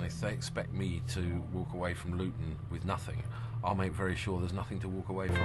and if they expect me to walk away from Luton with nothing, I'll make very sure there's nothing to walk away from.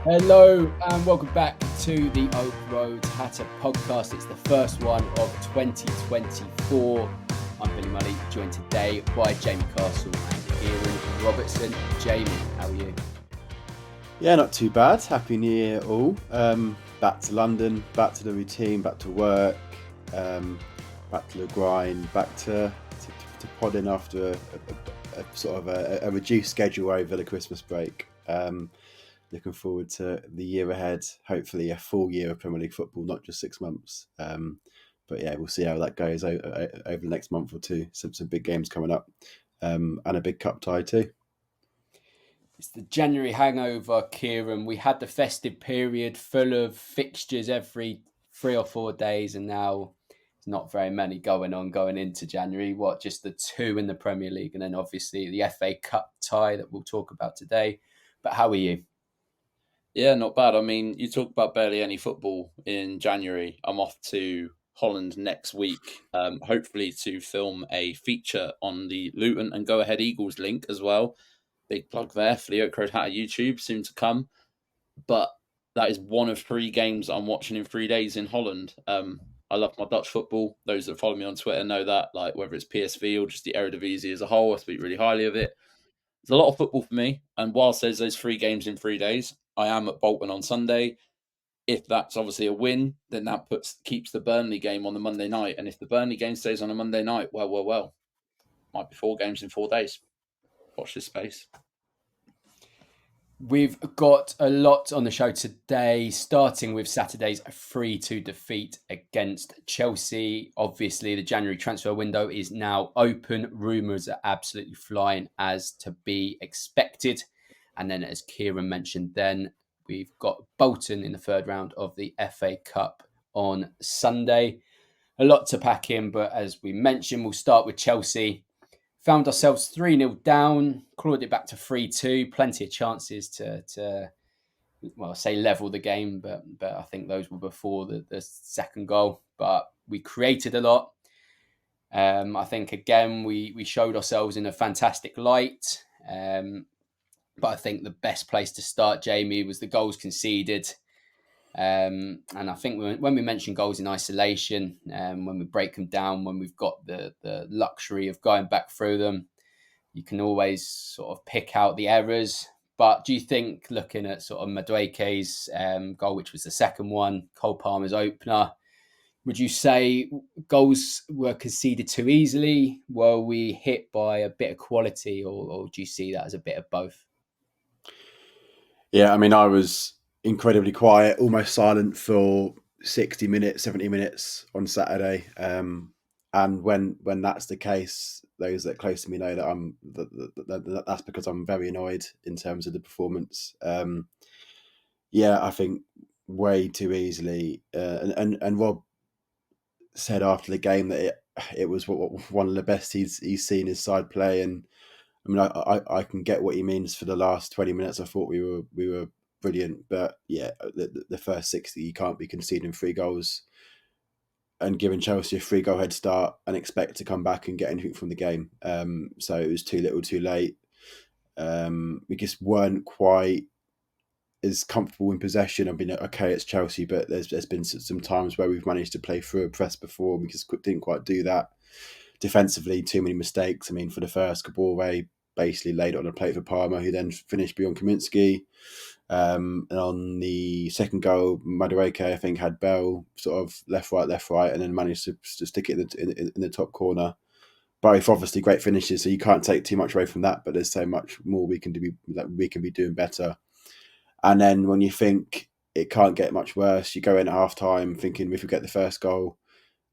Hello and welcome back to the Oak Road Hatter podcast. It's the first one of 2024. I'm Billy Mully, joined today by Jamie Castle and Kieran Robertson. Jamie, how are you? Yeah, not too bad. Happy New Year all. Back to London, back to the routine, back to work, back to the grind, back to podding after a reduced schedule over the Christmas break. Looking forward to the year ahead. Hopefully a full year of Premier League football, not just 6 months. But yeah, we'll see how that goes over the next month or two. Some big games coming up and a big cup tie too. It's the January hangover, Kieran. We had the festive period full of fixtures every 3 or 4 days, and now there's not very many going into January. Just the 2 in the Premier League, and then obviously the FA Cup tie that we'll talk about today. But how are you? Yeah, not bad. I mean, you talk about barely any football in January. I'm off to Holland next week, hopefully to film a feature on the Luton and Go Ahead Eagles link as well. Big plug there for the Oak Road Hatter YouTube, soon to come. But that is one of 3 games I'm watching in 3 days in Holland. I love my Dutch football. Those that follow me on Twitter know that, like whether it's PSV or just the Eredivisie as a whole, I speak really highly of it. There's a lot of football for me. And whilst there's those 3 games in 3 days, I am at Bolton on Sunday. If that's obviously a win, then that keeps the Burnley game on the Monday night. And if the Burnley game stays on a Monday night, well, might be 4 games in 4 days. Watch this space. We've got a lot on the show today, starting with Saturday's 3-2 defeat against Chelsea. Obviously, the January transfer window is now open. Rumours are absolutely flying as to be expected. And then, as Kieran mentioned, then we've got Bolton in the 3rd round of the FA Cup on Sunday. A lot to pack in, but as we mentioned, we'll start with Chelsea. Found ourselves 3-0 down, clawed it back to 3-2. Plenty of chances to say level the game, but I think those were before the second goal. But we created a lot. I think, again, we showed ourselves in a fantastic light. But I think the best place to start, Jamie, was the goals conceded. And I think when we mention goals in isolation, when we break them down, when we've got the luxury of going back through them, you can always sort of pick out the errors. But do you think, looking at sort of Madueke's goal, which was the second one, Cole Palmer's opener, would you say goals were conceded too easily? Were we hit by a bit of quality, or do you see that as a bit of both? Yeah, I mean, I was incredibly quiet, almost silent for 60 minutes, 70 minutes on Saturday. And when that's the case, those that are close to me know that that's because I'm very annoyed in terms of the performance. I think way too easily. And Rob said after the game that it was one of the best he's seen his side play. And I mean, I can get what he means. For the last 20 minutes, I thought we were brilliant, but yeah, the first 60, you can't be conceding 3 goals and giving Chelsea a 3-goal head start and expect to come back and get anything from the game. So it was too little, too late. We just weren't quite as comfortable in possession. I mean, okay, it's Chelsea, but there's been some times where we've managed to play through a press before. We just didn't quite do that. Defensively, too many mistakes. I mean, for the first, Kabore basically laid it on a plate for Palmer, who then finished beyond Kaminsky. And on the second goal, Madueke, I think, had Bell sort of left, right, and then managed to stick it in the top corner. Both obviously great finishes, so you can't take too much away from that. But there's so much more we can do, that we can be doing better. And then when you think it can't get much worse, you go in at half time thinking if we get the first goal,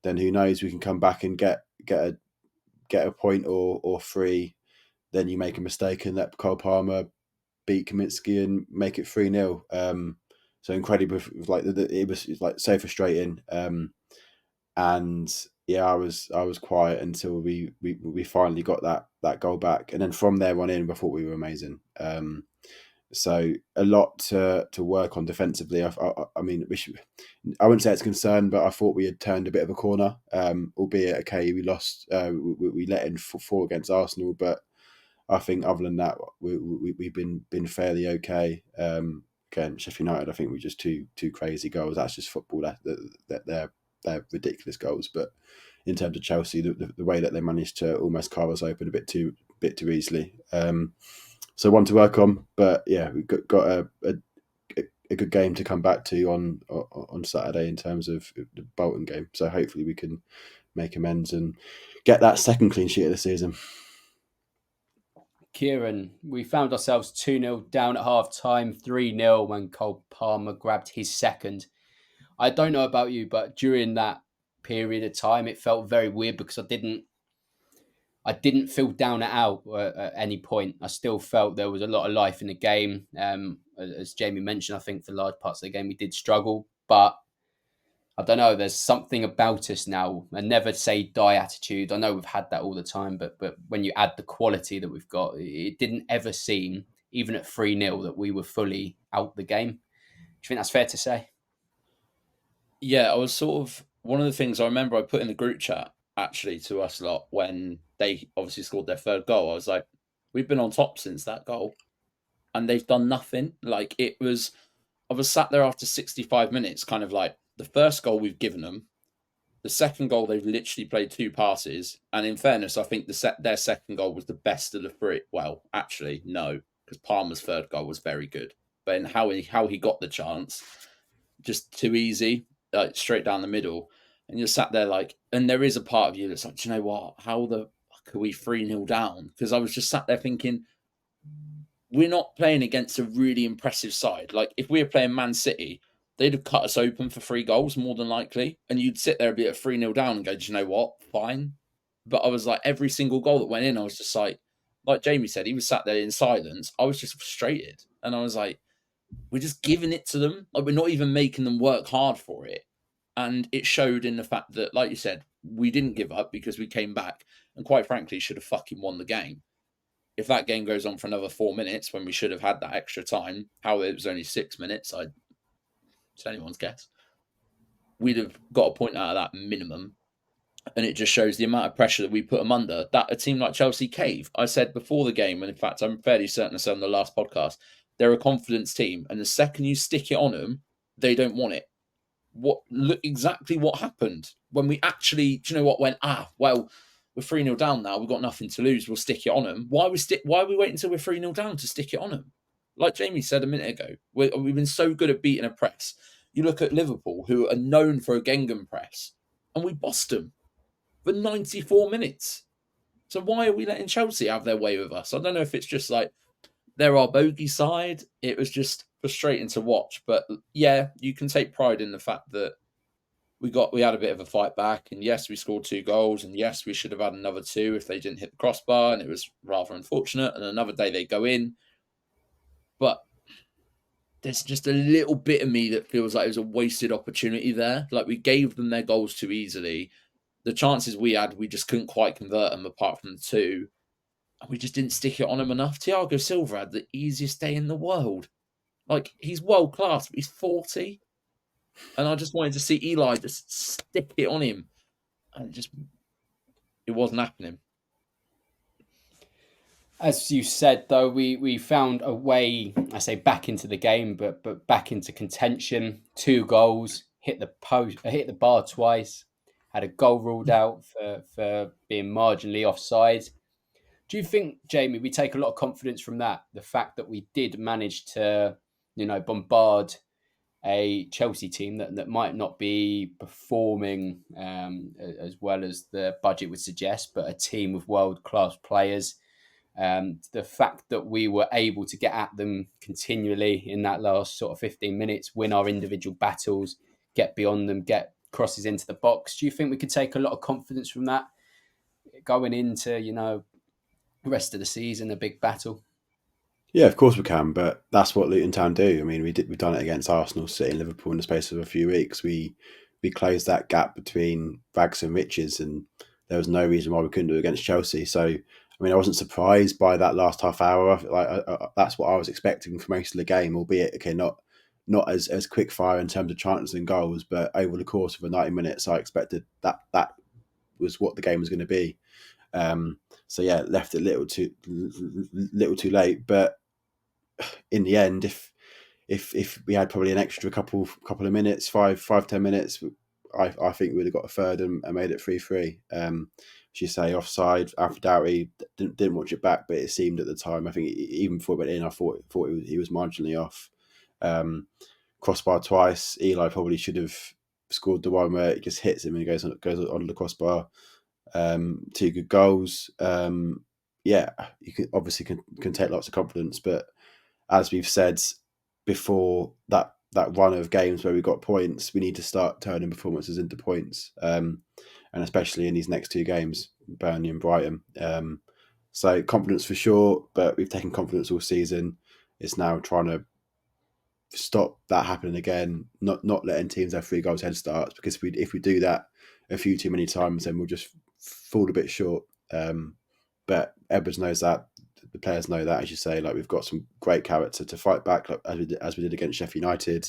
then who knows, we can come back and get a point or three. Then you make a mistake and let Cole Palmer beat Kaminsky and make it 3-0. So incredibly, like it was like so frustrating. And yeah, I was quiet until we finally got that goal back, and then from there on in, I thought we were amazing. So a lot to work on defensively. I mean, I wouldn't say it's a concern, but I thought we had turned a bit of a corner. Albeit, okay, we lost. We let in 4 against Arsenal, but I think other than that, we've been fairly okay. Again, Sheffield United, I think we're just too crazy goals. That's just football. They're ridiculous goals. But in terms of Chelsea, the way that they managed to almost carve us open a bit too easily. So one to work on. But yeah, we got a good game to come back to on Saturday in terms of the Bolton game. So hopefully we can make amends and get that second clean sheet of the season. Kieran, we found ourselves 2-0 down at half time, 3-0 when Cole Palmer grabbed his second. I don't know about you, but during that period of time, it felt very weird because I didn't feel down and out at any point. I still felt there was a lot of life in the game. As Jamie mentioned, I think for large parts of the game we did struggle, but I don't know. There's something about us now, a never say die attitude. I know we've had that all the time, but when you add the quality that we've got, it didn't ever seem, even at 3-0, that we were fully out the game. Do you think that's fair to say? Yeah, I was sort of, one of the things I remember I put in the group chat actually to us lot when they obviously scored their third goal. I was like, we've been on top since that goal and they've done nothing. Like I was sat there after 65 minutes, kind of like, the first goal we've given them, the second goal they've literally played 2 passes, and in fairness, I think their second goal was the best of the 3. Well, actually, no, because Palmer's third goal was very good, but in how he got the chance, just too easy, like straight down the middle, and you're sat there like, and there is a part of you that's like, do you know what? How the fuck are we 3-0 down? Because I was just sat there thinking, we're not playing against a really impressive side. Like if we were playing Man City, they'd have cut us open for 3 goals more than likely. And you'd sit there and be at 3-0 down and go, do you know what? Fine. But I was like, every single goal that went in, I was just like Jamie said, he was sat there in silence. I was just frustrated. And I was like, we're just giving it to them. Like we're not even making them work hard for it. And it showed in the fact that, like you said, we didn't give up because we came back and quite frankly should have fucking won the game. If that game goes on for another 4 minutes when we should have had that extra time, how it was only 6 minutes, it's anyone's guess. We'd have got a point out of that minimum. And it just shows the amount of pressure that we put them under, that a team like Chelsea cave. I said before the game, and in fact, I'm fairly certain I said on the last podcast, they're a confidence team. And the second you stick it on them, they don't want it. Look exactly what happened when we actually, do you know what, went, well, we're 3-0 down now, we've got nothing to lose, we'll stick it on them. Why are we waiting until we're 3-0 down to stick it on them? Like Jamie said a minute ago, we've been so good at beating a press. You look at Liverpool, who are known for a Gengham press, and we bossed them for 94 minutes. So why are we letting Chelsea have their way with us? I don't know if it's just like they're our bogey side. It was just frustrating to watch. But yeah, you can take pride in the fact that we had a bit of a fight back, and yes, we scored 2 goals, and yes, we should have had another 2 if they didn't hit the crossbar, and it was rather unfortunate. And another day they go in, but there's just a little bit of me that feels like it was a wasted opportunity there. Like we gave them their goals too easily. The chances we had, we just couldn't quite convert them apart from the 2. And we just didn't stick it on them enough. Thiago Silva had the easiest day in the world. Like he's world class, but he's 40. And I just wanted to see Eli just stick it on him. And it wasn't happening. As you said, though, we found a way, I say back into the game, but back into contention. 2 goals, hit the bar twice, had a goal ruled out for being marginally offside. Do you think, Jamie, we take a lot of confidence from that? The fact that we did manage to, bombard a Chelsea team that might not be performing as well as the budget would suggest, but a team with world-class players. The fact that we were able to get at them continually in that last sort of 15 minutes, win our individual battles, get beyond them, get crosses into the box. Do you think we could take a lot of confidence from that going into, the rest of the season, a big battle? Yeah, of course we can, but that's what Luton Town do. I mean, we've done it against Arsenal, City, and Liverpool in the space of a few weeks. We closed that gap between rags and riches, and there was no reason why we couldn't do it against Chelsea. So, I mean, I wasn't surprised by that last half hour. That's what I was expecting for most of the game, albeit not as quick fire in terms of chances and goals, but over the course of the 90 minutes, I expected that was what the game was going to be. So yeah, left it little too late, but in the end, if we had probably an extra couple of minutes, 5-10 minutes, I think we'd have got a third and made it 3-3. As you say, offside. After Doughty didn't watch it back, but it seemed at the time. I think even before it went in, I thought he was marginally off. Crossbar twice. Eli probably should have scored the one where it just hits him and he goes on the crossbar. 2 good goals. Yeah, you can take lots of confidence, but as we've said before, that run of games where we got points, we need to start turning performances into points, and especially in these next 2 games, Burnley and Brighton. So confidence for sure, but we've taken confidence all season. It's now trying to stop that happening again, not letting teams have 3 goals head starts, because if we do that a few too many times, then we'll just fall a bit short. But Edwards knows that. The players know that, as you say. Like, we've got some great character to fight back, like, as we did against Sheffield United,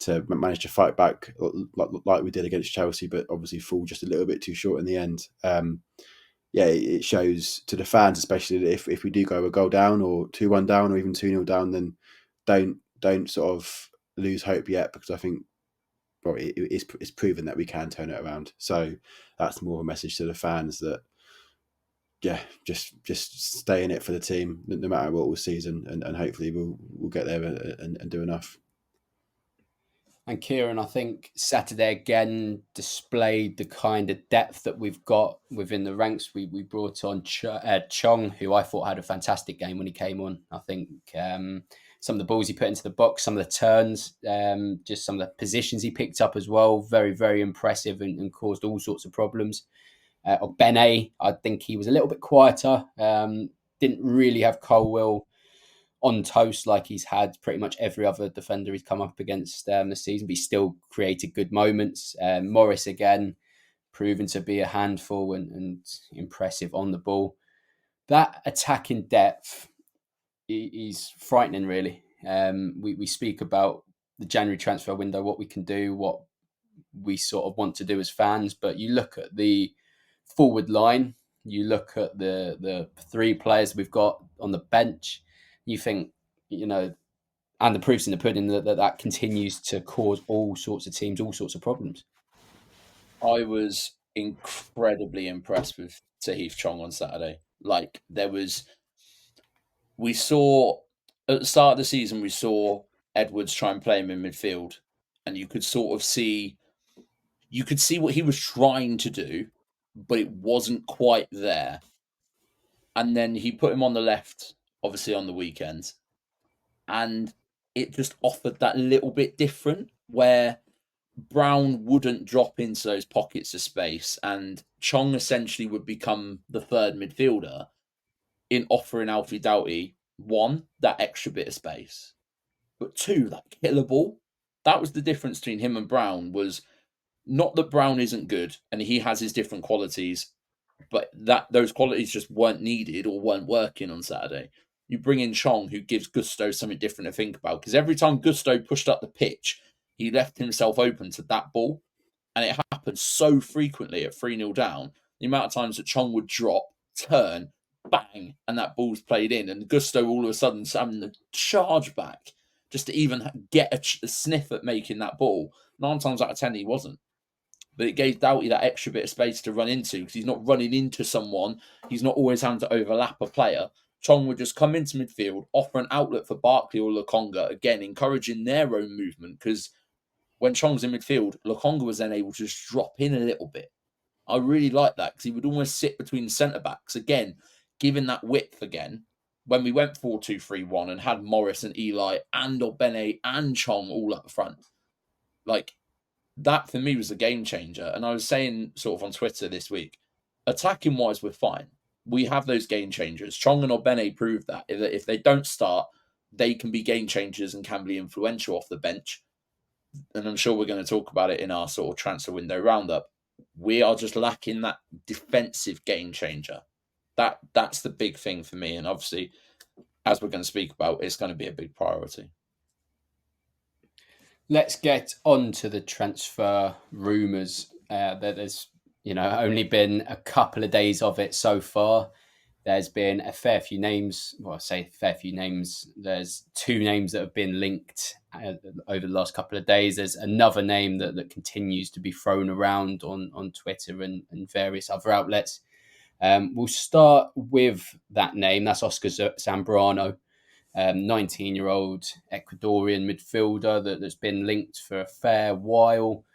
to manage to fight back like we did against Chelsea, but obviously fall just a little bit too short in the end. Yeah, it shows to the fans, especially that if we do go a goal down or 2-1 down or even 2-0 down, then don't sort of lose hope yet, because I think it's proven that we can turn it around. So that's more of a message to the fans that, yeah, just stay in it for the team, no matter what all season, and hopefully we'll get there and do enough. And Kieran, I think Saturday again displayed the kind of depth that we've got within the ranks. We brought on Chong, who I thought had a fantastic game when he came on. I think some of the balls he put into the box, some of the turns, just some of the positions he picked up as well, very, very impressive, and caused all sorts of problems. Ogbene, I think he was a little bit quieter. Didn't really have Colwill on toast like he's had pretty much every other defender he's come up against this season, but he still created good moments. Morris, again, proven to be a handful and impressive on the ball. That attacking depth is frightening, really. We speak about the January transfer window, what we can do, what we sort of want to do as fans, but you look at the forward line, you look at the 3 players we've got on the bench, you think, and the proof's in the pudding that continues to cause all sorts of teams, all sorts of problems. I was incredibly impressed with Tahith Chong on Saturday. Like, we saw at the start of the season, we saw Edwards try and play him in midfield, and you could sort of see what he was trying to do, but it wasn't quite there. And then he put him on the left, obviously on the weekend, and it just offered that little bit different, where Brown wouldn't drop into those pockets of space, and Chong essentially would become the 3rd midfielder in offering Alfie Doughty, 1, that extra bit of space, but 2, that killer ball. That was the difference between him and Brown. Was not that Brown isn't good and he has his different qualities, but that those qualities just weren't needed or weren't working on Saturday. You bring in Chong, who gives Gusto something different to think about, because every time Gusto pushed up the pitch, he left himself open to that ball, and it happened so frequently at 3-0 down. The amount of times that Chong would drop, turn, bang, and that ball's played in, and Gusto all of a sudden having the charge back just to even get a sniff at making that ball. 9 times out of 10, he wasn't. but it gave Doughty that extra bit of space to run into because he's not running into someone. He's not always having to overlap a player. Chong would just come into midfield, offer an outlet for Barkley or Lokonga, again, encouraging their own movement because when Chong's in midfield, Lokonga was then able to just drop in a little bit. I really like that because he would almost sit between centre-backs, again, giving that width again. When we went 4-2-3-1 and had Morris and Eli and Ogbene and Chong all up front, like, that for me was a game changer. And I was saying sort of on Twitter this week, attacking wise, we're fine. We have those game changers. Chong and Ogbene proved that. If they don't start, they can be game changers and can be influential off the bench. And I'm sure we're going to talk about it in our sort of transfer window roundup. We are just lacking that defensive game changer. That's the big thing for me. And obviously, as we're going to speak about, it's going to be a big priority. Let's get on to the transfer rumours. There's only been a couple of days of it so far. There's been a fair few names. Well, I say fair few names. There's 2 names that have been linked over the last couple of days. There's another name that continues to be thrown around on Twitter and various other outlets. We'll start with that name. That's Oscar Zambrano, 19-year-old Ecuadorian midfielder that's been linked for a fair while.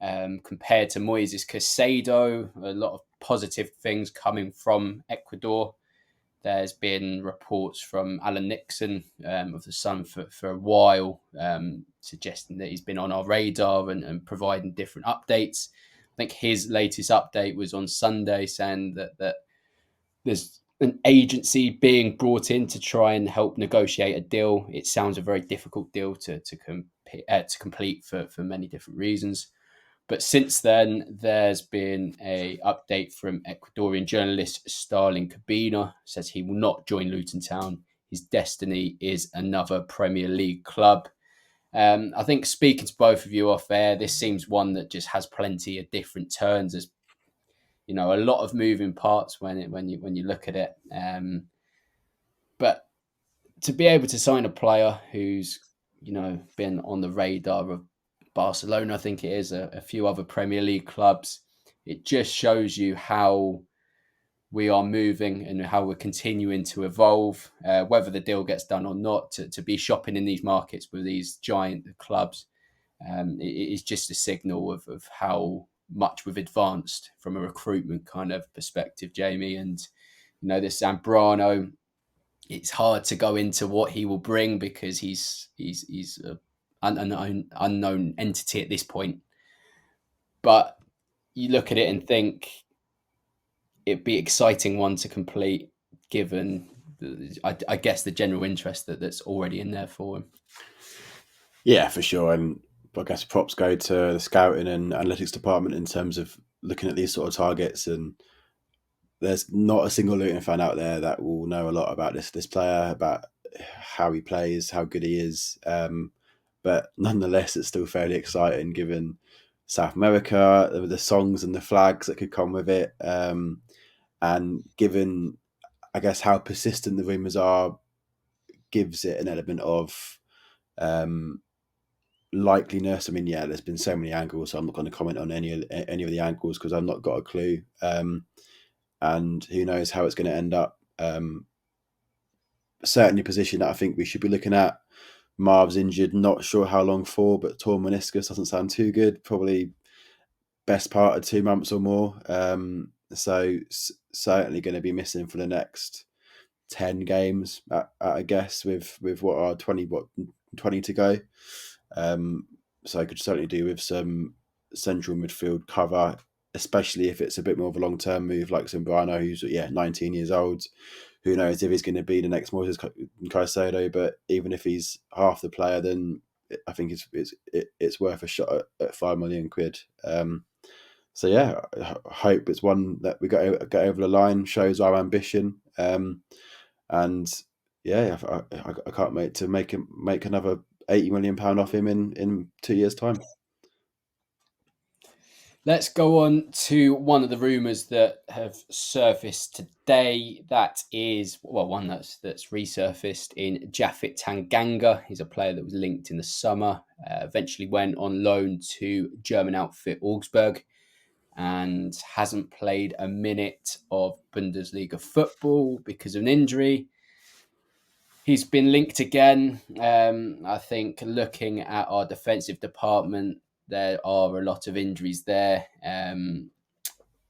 Compared to Moises Caicedo, a lot of positive things coming from Ecuador. There's been reports from Alan Nixon of the Sun for a while, suggesting that he's been on our radar and providing different updates. I think his latest update was on Sunday, saying that there's an agency being brought in to try and help negotiate a deal. It sounds a very difficult deal to complete for many different reasons. But since then, there's been an update from Ecuadorian journalist Starling Cabina. Says he will not join Luton Town. His destiny is another Premier League club. I think speaking to both of you off air, this seems one that just has plenty of different turns. There's a lot of moving parts when you look at it. But to be able to sign a player who's been on the radar of Barcelona, I think it is, a few other Premier League clubs, it just shows you how we are moving and how we're continuing to evolve, whether the deal gets done or not, to be shopping in these markets with these giant clubs. It is just a signal of how much we've advanced from a recruitment kind of perspective, Jamie. And, this Zambrano, it's hard to go into what he will bring because he's an unknown entity at this point. But you look at it and think it'd be exciting one to complete, given I guess the general interest that's already in there for him. Yeah, for sure. And I guess props go to the scouting and analytics department in terms of looking at these sort of targets. And there's not a single Luton fan out there that will know a lot about this player, about how he plays, how good he is. But nonetheless, it's still fairly exciting given South America, the songs and the flags that could come with it. And given, I guess, how persistent the rumours are, gives it an element of likeliness. I mean, yeah, there's been so many angles, so I'm not going to comment on any of the angles because I've not got a clue. And who knows how it's going to end up. Certainly a position that I think we should be looking at. Marv's injured, not sure how long for, but torn meniscus doesn't sound too good. Probably best part of 2 months or more. So certainly going to be missing for the next 10 games, I guess, with what are 20 to go. So I could certainly do with some central midfield cover, especially if it's a bit more of a long-term move like Zambrano, who's 19 years old. Who knows if he's going to be the next Moises Caicedo, but even if he's half the player, then I think it's worth a shot at £5 million. So yeah, I hope it's one that we get over the line, shows our ambition, and yeah, I can't wait to make another £80 million off him in 2 years' time. Let's go on to one of the rumours that have surfaced today. That is, one that's resurfaced in Japhet Tanganga. He's a player that was linked in the summer, eventually went on loan to German outfit Augsburg. and hasn't played a minute of Bundesliga football because of an injury. He's been linked again. I think looking at our defensive department, there are a lot of injuries there.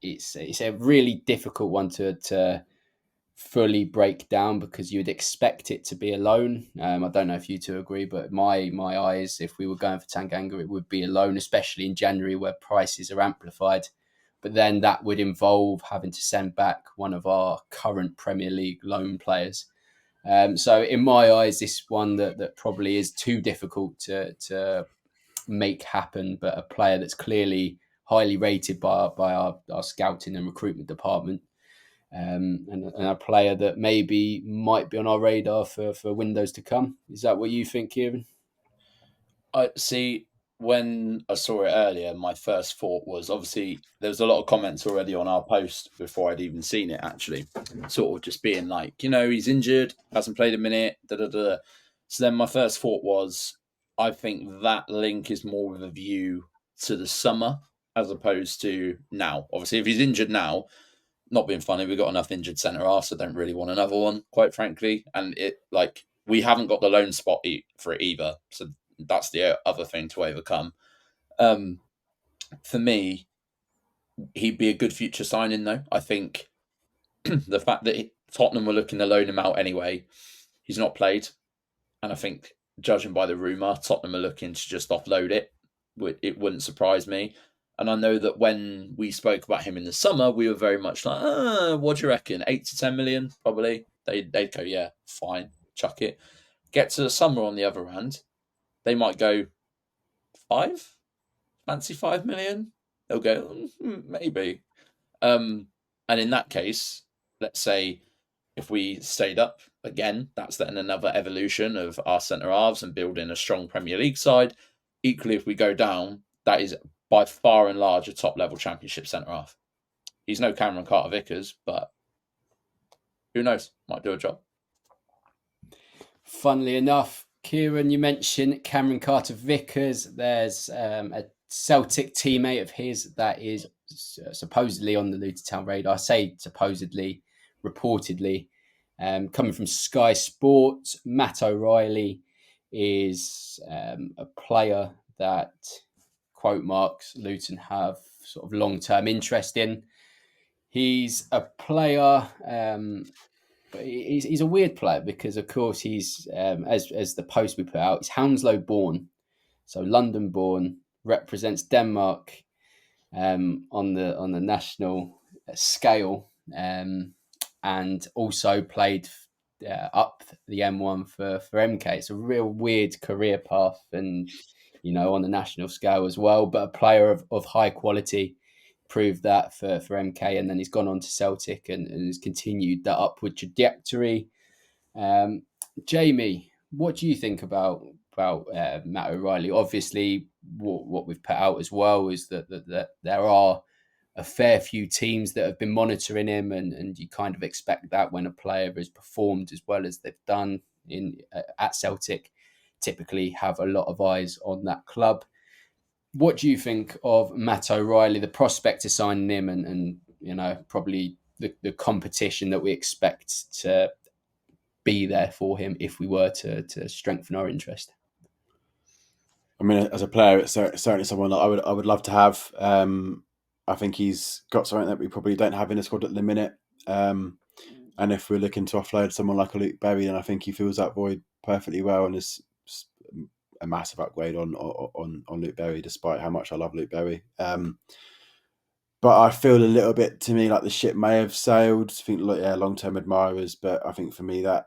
It's a really difficult one to fully break down because you'd expect it to be a loan. I don't know if you two agree, but my eyes, if we were going for Tanganga, it would be a loan, especially in January where prices are amplified. But then that would involve having to send back one of our current Premier League loan players. So in my eyes, this one that probably is too difficult to make happen, but a player that's clearly highly rated by our scouting and recruitment department. And a player that maybe might be on our radar for windows to come. Is that what you think, Kieran? I see. When I saw it earlier, my first thought was, obviously there was a lot of comments already on our post before I'd even seen it, actually, sort of just being like, he's injured, hasn't played a minute, da-da-da. So then my first thought was, I think that link is more with a view to the summer as opposed to now. Obviously, if he's injured now, not being funny, we've got enough injured centre-halves, so I don't really want another one, quite frankly. And we haven't got the loan spot for it either, so that's the other thing to overcome. For me, he'd be a good future signing, though. I think the fact that Tottenham were looking to loan him out anyway, he's not played. And I think, judging by the rumour, Tottenham are looking to just offload it. It wouldn't surprise me. And I know that when we spoke about him in the summer, we were very much like, what do you reckon? 8 to 10 million, probably. They'd go, yeah, fine, chuck it. Get to the summer on the other hand, they might go 5? Fancy 5 million? They'll go, maybe. And in that case, let's say if we stayed up again, that's then another evolution of our centre halves and building a strong Premier League side. Equally, if we go down, that is by far and large a top level Championship centre half. He's no Cameron Carter-Vickers, but who knows? Might do a job. Funnily enough, Kieran, you mentioned Cameron Carter-Vickers. There's a Celtic teammate of his that is supposedly on the Luton Town radar. I say supposedly, reportedly. Coming from Sky Sports, Matt O'Reilly is a player that, quote marks, Luton have sort of long-term interest in. He's a player... But he's a weird player because, of course, he's as the post we put out, he's Hounslow born, so London born, represents Denmark on the national scale, and also played up the M1 for MK. It's a real weird career path, and on the national scale as well. But a player of high quality. Proved that for MK, and then he's gone on to Celtic and has continued that upward trajectory. Jamie, what do you think about Matt O'Reilly? Obviously, what we've put out as well is that there are a fair few teams that have been monitoring him, and you kind of expect that when a player has performed as well as they've done at Celtic, typically have a lot of eyes on that club. What do you think of Matt O'Reilly, the prospect of signing him, and probably the competition that we expect to be there for him if we were to strengthen our interest? I mean, as a player, it's certainly someone that I would love to have. I think he's got something that we probably don't have in the squad at the minute. And if we're looking to offload someone like a Luke Berry, then I think he fills that void perfectly well and is a massive upgrade on Luke Berry, despite how much I love Luke Berry. But I feel a little bit, to me, like the ship may have sailed. I think, long-term admirers, but I think for me that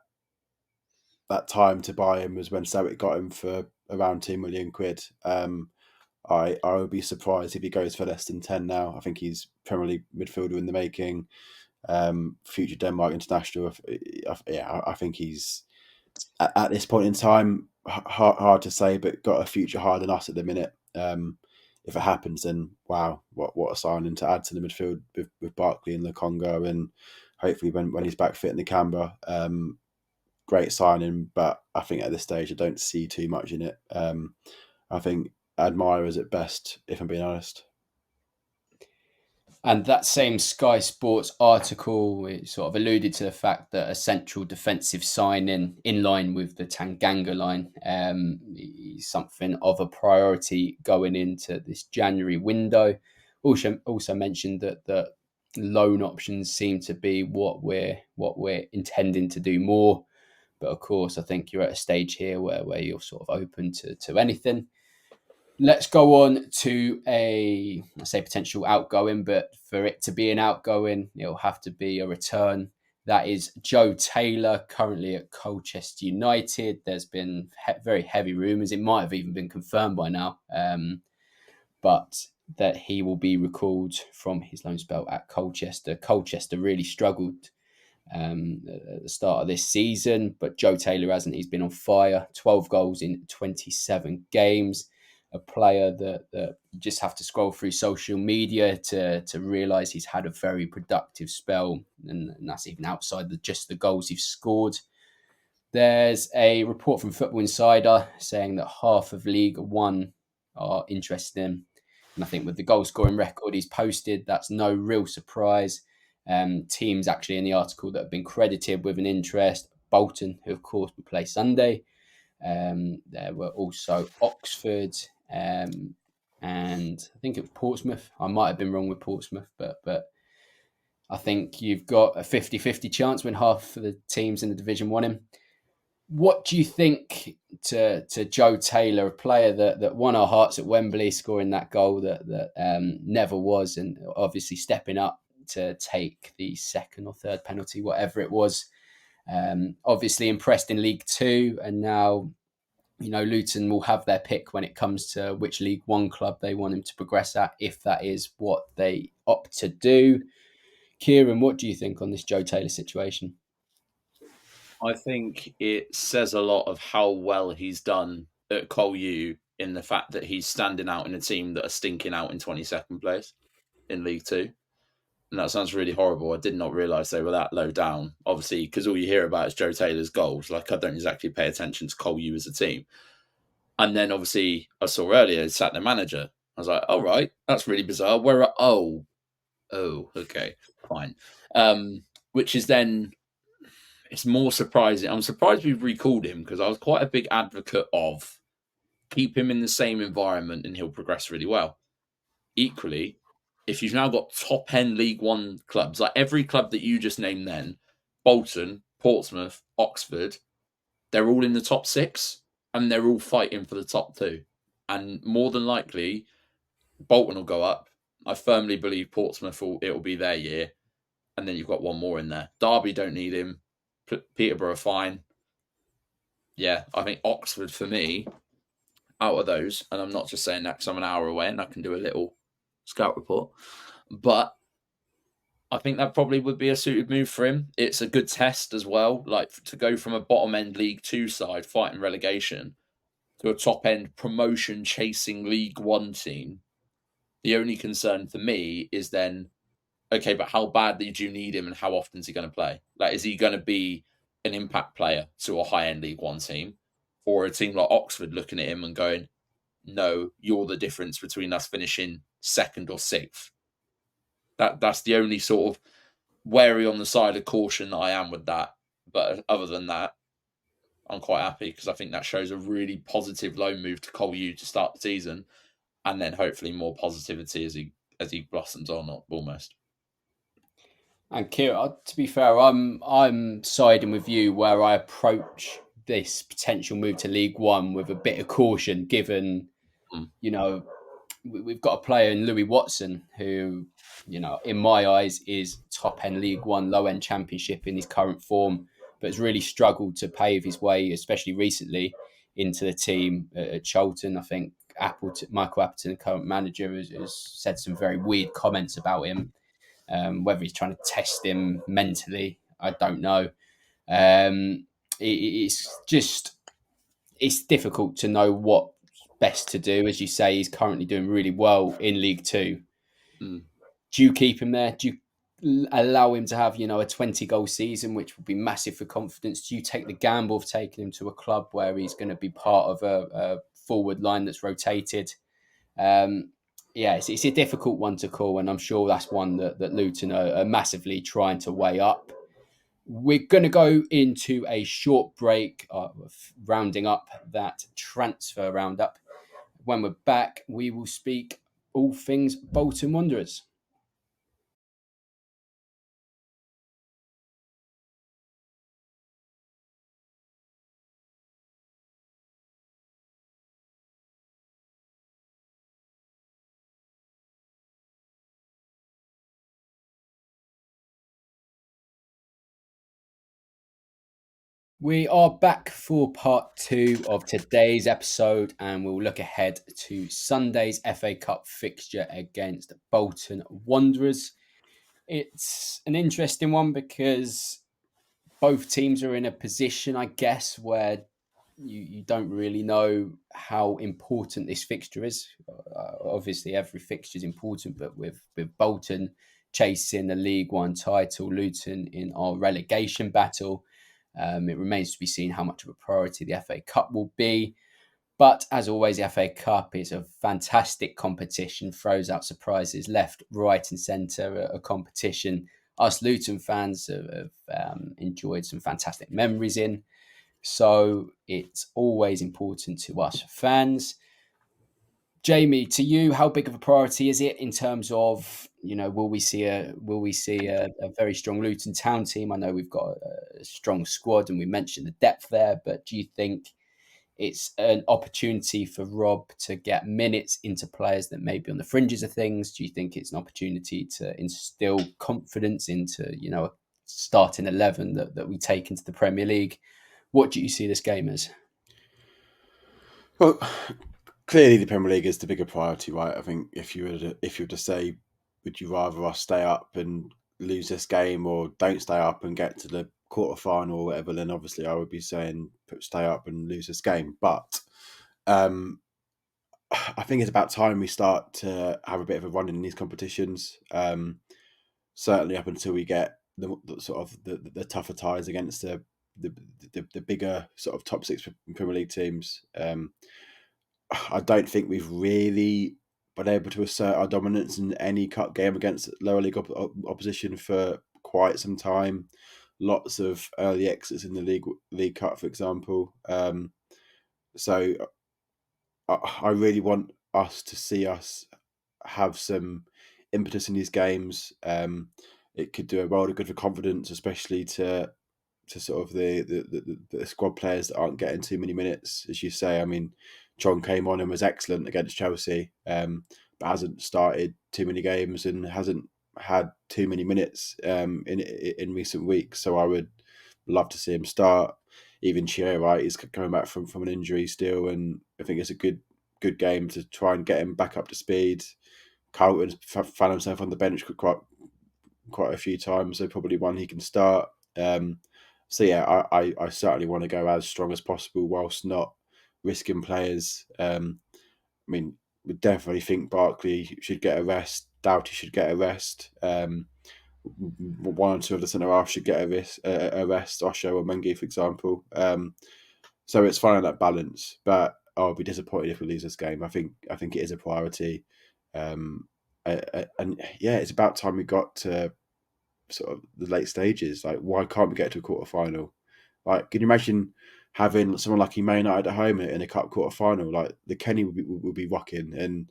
time to buy him was when Celtic got him for around £2 million. I would be surprised if he goes for less than 10 now. I think he's Premier League midfielder in the making, future Denmark international. I think he's at this point in time, hard to say, but got a future higher than us at the minute. If it happens, then wow, what a signing to add to the midfield with Barkley and the Congo, and hopefully when he's back fit in the Canberra, great signing. But I think at this stage I don't see too much in it. I think admirers at best, if I'm being honest. And that same Sky Sports article, it sort of alluded to the fact that a central defensive signing in line with the Tanganga line is something of a priority going into this January window. Also mentioned that the loan options seem to be what we're intending to do more. But of course, I think you're at a stage here where you're sort of open to anything. Let's go on to I say potential outgoing, but for it to be an outgoing, it'll have to be a return. That is Joe Taylor, currently at Colchester United. There's been very heavy rumours. It might have even been confirmed by now, but that he will be recalled from his loan spell at Colchester. Colchester really struggled at the start of this season, but Joe Taylor hasn't. He's been on fire. 12 goals in 27 games. A player that you just have to scroll through social media to realise he's had a very productive spell, and that's even outside just the goals he's scored. There's a report from Football Insider saying that half of League One are interested in him. And I think with the goal scoring record he's posted, that's no real surprise. Teams actually in the article that have been credited with an interest: Bolton, who of course will play Sunday. There were also Oxford, and I think it was Portsmouth. I might have been wrong with Portsmouth, but I think you've got a 50-50 chance when half of the teams in the division want him. What do you think to Joe Taylor, a player that won our hearts at Wembley, scoring that goal that never was, and obviously stepping up to take the second or third penalty, whatever it was. Obviously impressed in League Two, and now Luton will have their pick when it comes to which League One club they want him to progress at, if that is what they opt to do. Kieran, what do you think on this Joe Taylor situation? I think it says a lot of how well he's done at Col U, in the fact that he's standing out in a team that are stinking out in 22nd place in League Two. And that sounds really horrible. I did not realise they were that low down, obviously, because all you hear about is Joe Taylor's goals. Like, I don't exactly pay attention to Col U as a team. And then, obviously, I saw earlier, sat their manager. I was like, all right, that's really bizarre. Oh, okay, fine. Which is then, it's more surprising. I'm surprised we've recalled him, because I was quite a big advocate of keep him in the same environment and he'll progress really well. Equally, if you've now got top-end League One clubs, like every club that you just named then, Bolton, Portsmouth, Oxford, they're all in the top six, and they're all fighting for the top two. And more than likely, Bolton will go up. I firmly believe Portsmouth it'll be their year. And then you've got one more in there. Derby don't need him. Peterborough fine. Yeah, I think Oxford, for me, out of those, and I'm not just saying that because I'm an hour away and I can do a little scout report, but I think that probably would be a suited move for him. It's a good test as well, like to go from a bottom end League Two side fighting relegation to a top end promotion chasing League One team. The only concern for me is then, okay, but how badly do you need him and how often is he going to play? Like, is he going to be an impact player to a high end League One team, or a team like Oxford looking at him and going, no, you're the difference between us finishing second or sixth? That's the only sort of wary on the side of caution that I am with that. But other than that, I'm quite happy, because I think that shows a really positive loan move to Col U to start the season, and then hopefully more positivity as he blossoms on almost. And Kieran, to be fair, I'm siding with you where I approach this potential move to League One with a bit of caution, given we've got a player in Louis Watson who, in my eyes, is top end League One, low end Championship in his current form, but has really struggled to pave his way, especially recently, into the team at Charlton. I think Michael Appleton, current manager, has said some very weird comments about him. Whether he's trying to test him mentally, I don't know. It's difficult to know what best to do. As you say, he's currently doing really well in League Two. Do you keep him there? Do you allow him to have, a 20-goal season, which would be massive for confidence? Do you take the gamble of taking him to a club where he's going to be part of a forward line that's rotated? Yeah, it's a difficult one to call, and I'm sure that's one that Luton are massively trying to weigh up. We're going to go into a short break, rounding up that transfer roundup. When we're back, we will speak all things Bolton Wanderers. We are back for part 2 of today's episode, and we'll look ahead to Sunday's FA Cup fixture against Bolton Wanderers. It's an interesting one because both teams are in a position, I guess, where you don't really know how important this fixture is. Obviously, every fixture is important, but with Bolton chasing the League One title, Luton in our relegation battle, it remains to be seen how much of a priority the FA Cup will be. But as always, the FA Cup is a fantastic competition, throws out surprises left, right, and centre. A competition us Luton fans have enjoyed some fantastic memories in. So it's always important to us fans. Jamie, to you, how big of a priority is it in terms of, will we see a very strong Luton Town team? I know we've got a strong squad, and we mentioned the depth there, but do you think it's an opportunity for Rob to get minutes into players that may be on the fringes of things? Do you think it's an opportunity to instill confidence into, a starting 11 that we take into the Premier League? What do you see this game as? Well, clearly the Premier League is the bigger priority, right? I think if you were to say, would you rather us stay up and lose this game, or don't stay up and get to the quarter final or whatever, then obviously I would be saying stay up and lose this game. But I think it's about time we start to have a bit of a run in these competitions. Certainly up until we get the sort of the tougher ties against the bigger sort of top 6 Premier League teams. I don't think we've really been able to assert our dominance in any cup game against lower league opposition for quite some time. Lots of early exits in the League Cup, for example. So I really want us to see us have some impetus in these games. It could do a world of good for confidence, especially to sort of the squad players that aren't getting too many minutes, as you say. I mean, Chong came on and was excellent against Chelsea, but hasn't started too many games and hasn't had too many minutes in recent weeks. So I would love to see him start. Even Chiedozie, right, he's coming back from an injury still, and I think it's a good game to try and get him back up to speed. Carlton's found himself on the bench quite a few times, so probably one he can start. So yeah, I certainly want to go as strong as possible whilst not risking players. I mean, we definitely think Barkley should get a rest. Doughty should get a rest. One or two of the centre half should get a rest. Osho or Mengi, for example. So it's finding that balance. But I'll be disappointed if we lose this game. I think it is a priority. And yeah, it's about time we got to sort of the late stages. Like, why can't we get to a quarter final? Like, can you imagine having someone like Man United at home in a cup quarter final? Like, the Kenny would be rocking. And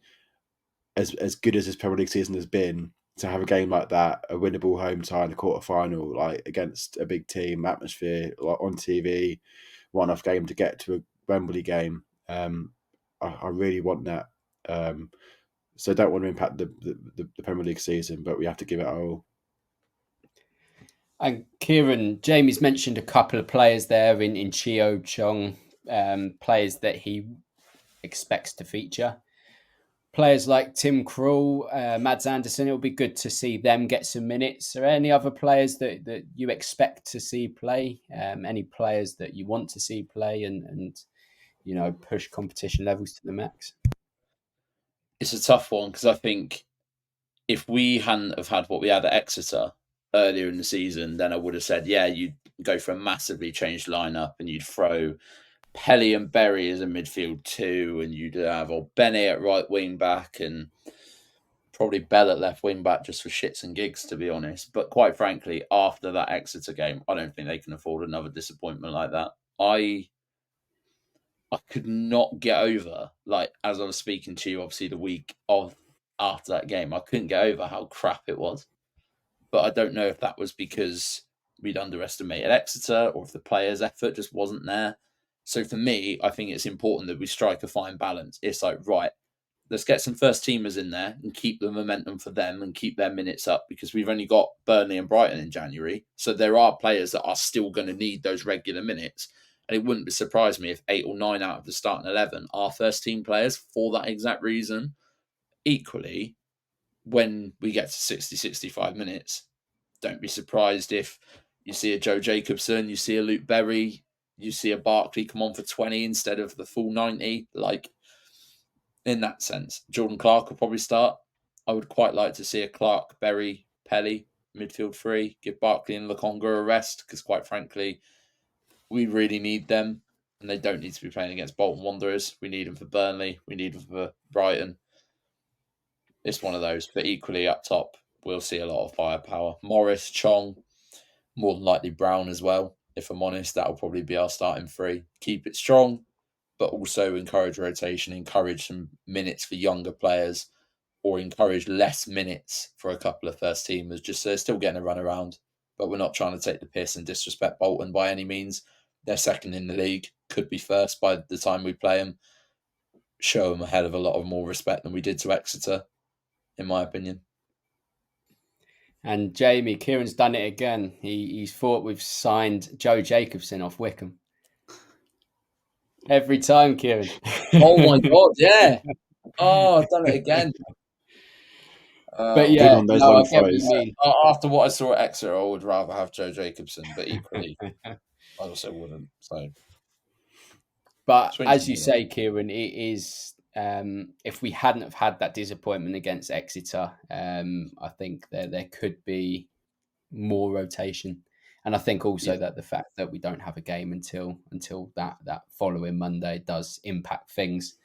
as good as this Premier League season has been, to have a game like that, a winnable home tie in a quarter final, like against a big team, atmosphere, like on TV, one-off game to get to a Wembley game. I really want that. So I don't want to impact the Premier League season, but we have to give it our all. And Kieran, Jamie's mentioned a couple of players there in Chiedozie Chong, players that he expects to feature. Players like Tim Krul, Mads Anderson, it'll be good to see them get some minutes. Are there any other players that you expect to see play? Any players that you want to see play and push competition levels to the max? It's a tough one because I think if we hadn't have had what we had at Exeter earlier in the season, then I would have said, yeah, you'd go for a massively changed lineup and you'd throw Pelly and Berry as a midfield 2, and you'd have Ogbene at right wing back, and probably Bell at left wing back just for shits and gigs, to be honest. But quite frankly, after that Exeter game, I don't think they can afford another disappointment like that. I could not get over, like, as I was speaking to you, obviously the week of after that game, I couldn't get over how crap it was. But I don't know if that was because we'd underestimated Exeter or if the players' effort just wasn't there. So for me, I think it's important that we strike a fine balance. It's like, right, let's get some first teamers in there and keep the momentum for them and keep their minutes up, because we've only got Burnley and Brighton in January. So there are players that are still going to need those regular minutes. And it wouldn't surprise me if 8 or 9 out of the starting 11 are first team players for that exact reason. Equally, when we get to 60, 65 minutes, don't be surprised if you see a Joe Jacobson, you see a Luke Berry, you see a Barkley come on for 20 instead of the full 90. Like, in that sense, Jordan Clark will probably start. I would quite like to see a Clark, Berry, Pelly, midfield 3, give Barkley and Lokonga a rest, because quite frankly, we really need them, and they don't need to be playing against Bolton Wanderers. We need them for Burnley. We need them for Brighton. It's one of those. But equally up top, we'll see a lot of firepower. Morris, Chong, more than likely Brown as well. If I'm honest, that'll probably be our starting 3. Keep it strong, but also encourage rotation, encourage some minutes for younger players, or encourage less minutes for a couple of first teamers, just so they're still getting a run around. But we're not trying to take the piss and disrespect Bolton by any means. They're second in the league, could be first by the time we play them. Show them a hell of a lot of more respect than we did to Exeter, in my opinion. And Jamie, Kieran's done it again. He's thought we've signed Joe Jacobson off Wickham. Every time, Kieran. Oh my God, yeah. Oh, I've done it again. But yeah, on those no, I long get what you throws. mean. After what I saw at Exeter, I would rather have Joe Jacobson, but equally, I also wouldn't. So, But swings as and you roundabouts. say, Kieran, it is. If we hadn't have had that disappointment against Exeter, I think there could be more rotation, and I think also that the fact that we don't have a game until that following Monday does impact things.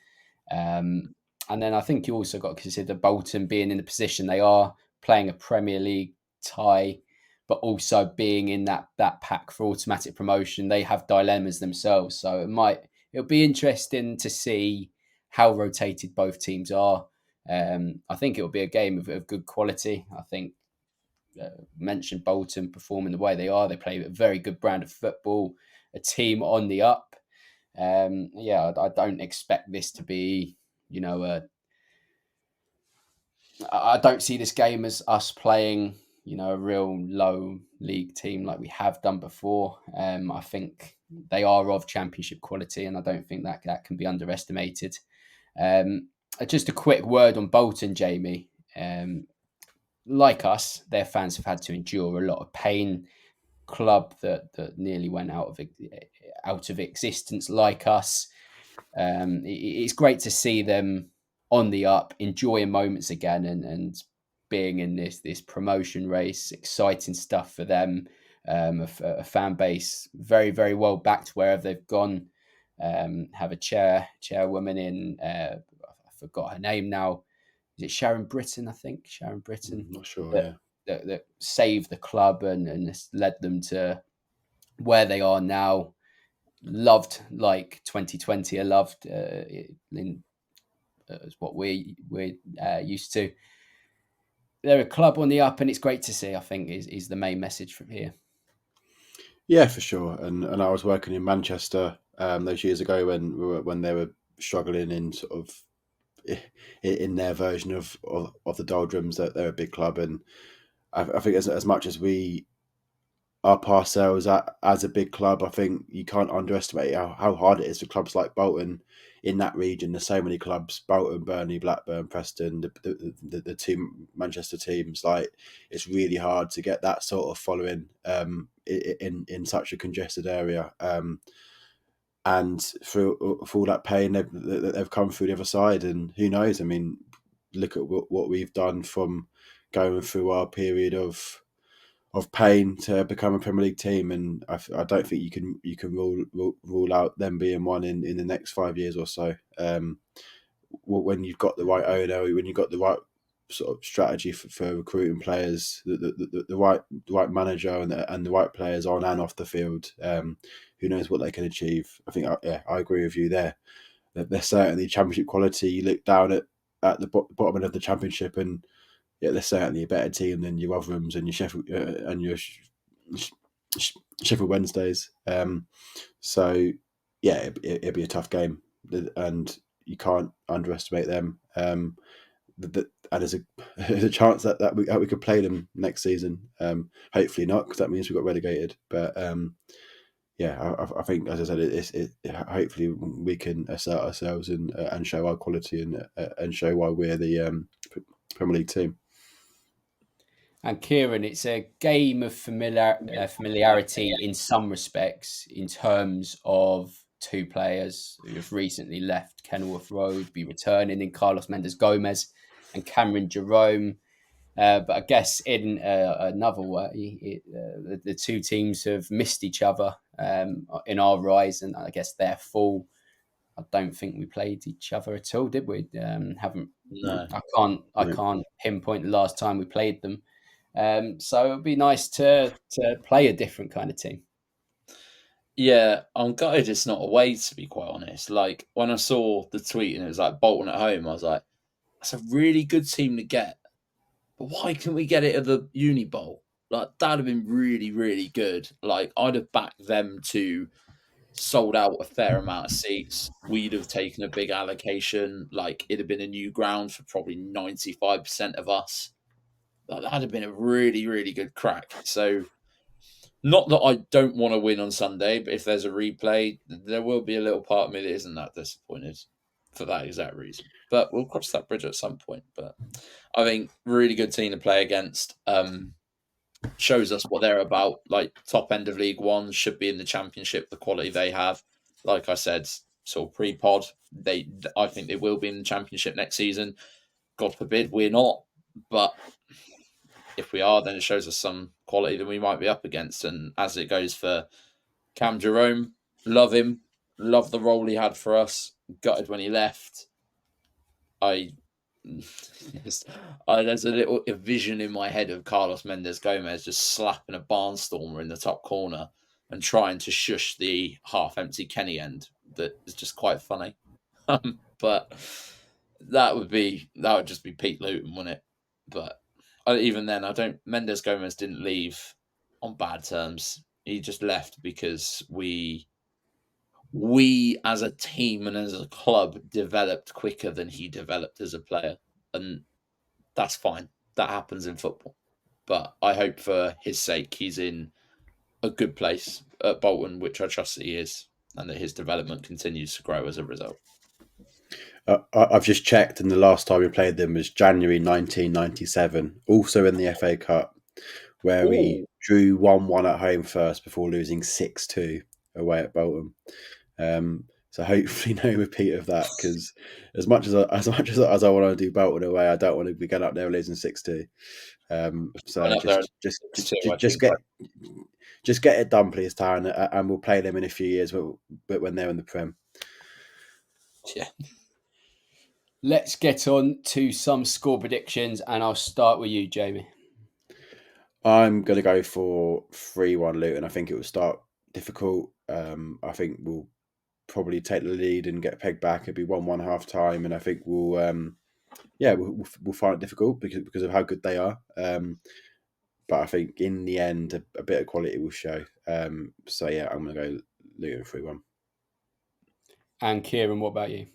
And then I think you also got to consider Bolton being in the position they are, playing a Premier League tie, but also being in that pack for automatic promotion. They have dilemmas themselves, so it'll be interesting to see how rotated both teams are. I think it'll be a game of good quality. I think mentioned Bolton performing the way they are. They play a very good brand of football, a team on the up. I don't expect this to be, I don't see this game as us playing, a real low league team like we have done before. I think they are of championship quality, and I don't think that can be underestimated. Just a quick word on Bolton, Jamie. Like us, their fans have had to endure a lot of pain. Club that nearly went out of existence, like us. It's great to see them on the up, enjoying moments again, and being in this promotion race. Exciting stuff for them. A fan base very, very well backed wherever they've gone. Have a chairwoman in. I forgot her name now. Is it Sharon Britton? I think Sharon Britton. I'm not sure. That saved the club and led them to where they are now. Loved like 2020. I loved as what we're used to. They're a club on the up, and it's great to see. I think is the main message from here. Yeah, for sure. And I was working in Manchester those years ago when they were struggling in sort of in their version of the doldrums. That they're a big club, and I think as much as we up ourselves as a big club, I think you can't underestimate how hard it is for clubs like Bolton in that region. There's so many clubs: Bolton, Burnley, Blackburn, Preston, the two Manchester teams. Like, it's really hard to get that sort of following in such a congested area. And for all that pain, they've come through the other side, and who knows? I mean, look at what we've done from going through our period of pain to become a Premier League team, and I don't think you can rule out them being one in the next 5 years or so. When you've got the right owner, when you've got the right sort of strategy for recruiting players, the right manager and the right players on and off the field. Who knows what they can achieve? I think I agree with you there. That they're certainly championship quality. You look down at the bottom end of the championship, and they're certainly a better team than your Rotherhams and your Sheffield and your Sheffield Wednesdays. So yeah, it'd be a tough game, and you can't underestimate them. And there's a chance that we could play them next season. Hopefully not, because that means we got relegated. But I think, as I said, hopefully we can assert ourselves and show our quality and show why we're the Premier League team. And Kieran, it's a game of familiarity in some respects, in terms of two players who have recently left Kenilworth Road, be returning in Carlos Mendes-Gomez and Cameron Jerome. But I guess in another way, the two teams have missed each other in our rise, and I guess their fall. I don't think we played each other at all, did we? Haven't. No. I can't pinpoint the last time we played them. So it'd be nice to play a different kind of team. Yeah, I'm gutted it's not away, to be quite honest. Like, when I saw the tweet and it was like Bolton at home, I was like, that's a really good team to get. But why can't we get it at the Uni Bowl? Like, that'd have been really, really good. Like, I'd have backed them to sold out a fair amount of seats. We'd have taken a big allocation. Like, it'd have been a new ground for probably 95% of us. Like, that'd have been a really, really good crack. So, not that I don't want to win on Sunday, but if there's a replay, there will be a little part of me that isn't that disappointed for that exact reason. But we'll cross that bridge at some point. But I think really good team to play against. Shows us what they're about. Like, top end of League One, should be in the Championship, the quality they have. Like I said, sort of pre-pod, I think they will be in the Championship next season. God forbid we're not. But if we are, then it shows us some quality that we might be up against. And as it goes for Cam Jerome, love him. Love the role he had for us. Gutted when he left. There's a little vision in my head of Carlos Mendes-Gomez just slapping a barnstormer in the top corner and trying to shush the half-empty Kenny end. That is just quite funny. But that would just be Pete Luton, wouldn't it? But even then, Mendes-Gomez didn't leave on bad terms. He just left because we as a team and as a club developed quicker than he developed as a player. And that's fine. That happens in football. But I hope for his sake he's in a good place at Bolton, which I trust that he is, and that his development continues to grow as a result. I've just checked, and the last time we played them was January 1997, also in the FA Cup, where we drew 1-1 at home first before losing 6-2 away at Bolton. So hopefully no repeat of that, because as much as I want to do Bolton away, I don't want to be going up there losing 6-2. So just get it done, please, Taran, and we'll play them in a few years when they're in the Prem. Yeah. Let's get on to some score predictions, and I'll start with you, Jamie. I'm going to go for 3-1 Luton. I think it will start difficult. I think we'll probably take the lead and get pegged back. It'll be 1-1 half time, and I think we'll find it difficult because of how good they are. But I think in the end, a bit of quality will show. So yeah, I'm going to go Luton 3-1. And Kieran, what about you?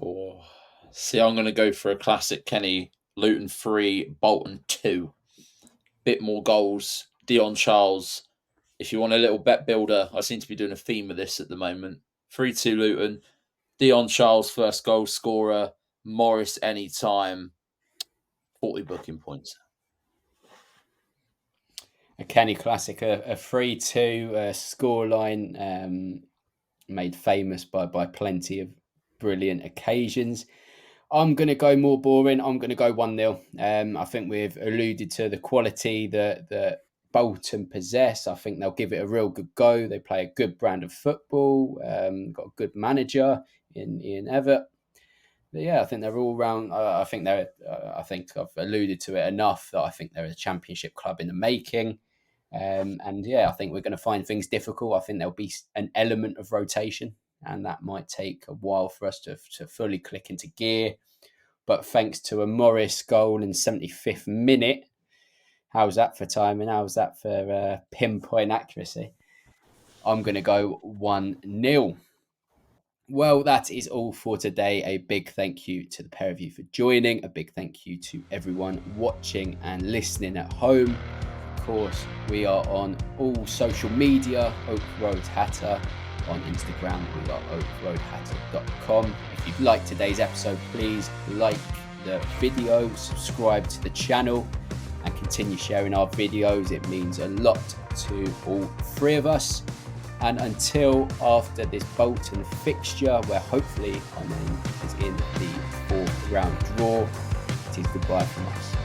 I'm going to go for a classic Kenny. Luton 3, Bolton 2. Bit more goals. Dion Charles. If you want a little bet builder, I seem to be doing a theme of this at the moment. 3-2 Luton. Dion Charles, first goal scorer. Morris anytime. 40 booking points. A Kenny classic, a 3-2 scoreline made famous by plenty of brilliant occasions. I'm going to go more boring. I'm going to go 1-0. I think we've alluded to the quality that Bolton possess. I think they'll give it a real good go. They play a good brand of football. Got a good manager in Ian Evatt. But yeah, I think they're all round. I think they're. I think I've alluded to it enough that I think they're a championship club in the making. And yeah, I think we're going to find things difficult. I think there'll be an element of rotation, and that might take a while for us to fully click into gear. But thanks to a Morris goal in 75th minute, how's that for timing? How's that for pinpoint accuracy? I'm going to go 1-0. Well, that is all for today. A big thank you to the pair of you for joining. A big thank you to everyone watching and listening at home. Of course, we are on all social media, Oak Road Hatter. On Instagram, we are oakroadhatter.com. If you've liked today's episode, please like the video, subscribe to the channel, and continue sharing our videos. It means a lot to all three of us. And until after this Bolton fixture, where hopefully our name is in the 4th round draw, it is goodbye from us.